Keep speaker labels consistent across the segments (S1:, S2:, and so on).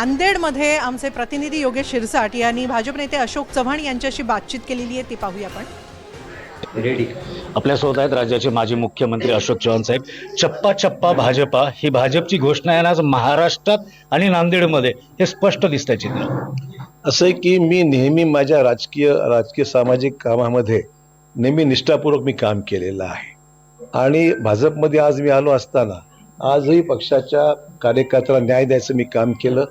S1: नांदेडमध्ये आमचे प्रतिनिधी योगेश शिरसाट यांनी भाजप नेते अशोक चव्हाण यांच्याशी बातचीत केलेली आहे, ती पाहूया आपण.
S2: आपल्यासोबत आहेत राज्याचे माजी मुख्यमंत्री अशोक चव्हाण साहेब. चप्पा चप्पा भाजपा ही भाजपची घोषणा आहे, आज महाराष्ट्रात आणि नांदेडमध्ये हे स्पष्ट दिसतंय चित्र.
S3: असं आहे की मी नेहमी माझ्या राजकीय सामाजिक कामामध्ये नेहमी निष्ठापूर्वक मी काम केलेलं आहे आणि भाजपमध्ये आज मी आलो असताना आजही पक्षाच्या कार्यकर्त्याला न्याय द्यायचं मी काम केलं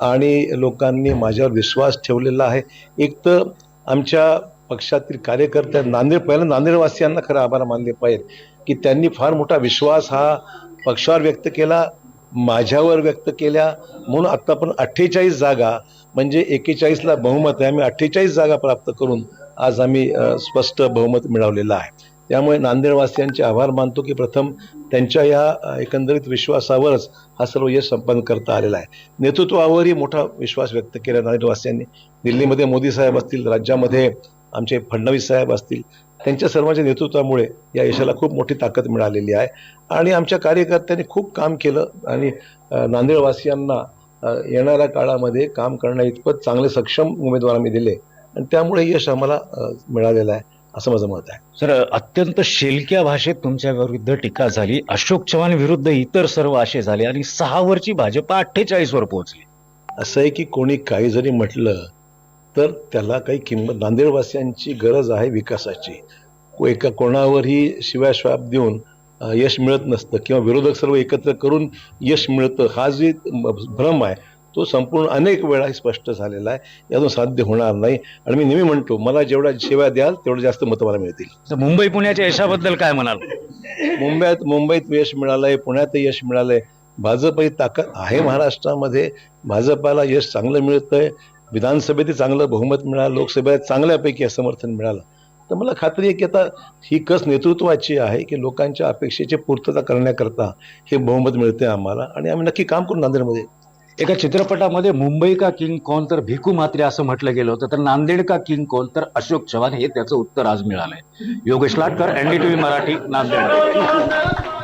S3: आणि लोकांनी माझ्यावर विश्वास ठेवलेला आहे. एक तर आमच्या पक्षातील कार्यकर्त्या पहिल्यांदा नांदेडवासियांना खरं आभार मानले पाहिजे की त्यांनी फार मोठा विश्वास हा पक्षावर व्यक्त केला, माझ्यावर व्यक्त केल्या. म्हणून आता पण 48 जागा म्हणजे 41ला बहुमत आहे, आम्ही 48 जागा प्राप्त करून आज आम्ही स्पष्ट बहुमत मिळवलेलं आहे. त्यामुळे नांदेडवासियांचे आभार मानतो की प्रथम त्यांच्या या एकंदरीत विश्वासावरच हा सर्व यश संपन्न करता आलेला आहे. नेतृत्वावरही मोठा विश्वास व्यक्त केला नांदेडवासियांनी. दिल्लीमध्ये मोदी साहेब असतील, राज्यामध्ये आमचे फडणवीस साहेब असतील, त्यांच्या सर्वांच्या नेतृत्वामुळे या यशाला खूप मोठी ताकद मिळालेली आहे आणि आमच्या कार्यकर्त्यांनी खूप काम केलं आणि नांदेडवासियांना येणाऱ्या काळामध्ये काम करण्या इतपत चांगले सक्षम उमेदवार आम्ही दिले आणि त्यामुळे यश आम्हाला मिळालेलं आहे असं माझं मत आहे.
S2: सर, अत्यंत शेलक्या भाषेत तुमच्या विरुद्ध टीका झाली. अशोक चव्हाण विरुद्ध इतर सर्व असे झाले आणि 6 वरची भाजपा 48 वर पोहोचली.
S3: असं आहे की कोणी काही जरी म्हटलं तर त्याला काही किंमत, नांदेडवासियांची गरज आहे विकासाची. एका कोणावरही शिव्याश्वाप देऊन यश मिळत नसतं किंवा विरोधक सर्व एकत्र करून यश मिळतं, हा जे भ्रम आहे तो संपूर्ण अनेक वेळा स्पष्ट झालेला आहे. यातून साध्य होणार नाही आणि मी नेहमी म्हणतो मला जेवढ्या शिव्या द्याल तेवढं जास्त मतं मला मिळतील.
S2: तर मुंबई पुण्याच्या यशाबद्दल काय म्हणाल?
S3: मुंबईत यश मिळालंय, पुण्यात यश मिळालंय. भाजप ही ताकद आहे महाराष्ट्रामध्ये. भाजपाला यश चांगलं मिळतंय. विधानसभेत चांगलं बहुमत मिळालं, लोकसभेत चांगल्यापैकी समर्थन मिळालं. तर मला खात्री आहे की आता ही कस नेतृत्वाची आहे की लोकांच्या अपेक्षेची पूर्तता करण्याकरता हे बहुमत मिळते आम्हाला आणि आम्ही नक्की काम करू नांदेडमध्ये.
S2: एका चित्रपटामध्ये मुंबई का किंग कोण तर भिकू म्हात्रे असं म्हटलं गेलं होतं, तर नांदेड का किंग कोण तर अशोक चव्हाण, हे त्याचं उत्तर आज मिळालंय. योगेश लाटकर, NDTV मराठी, नांदेड.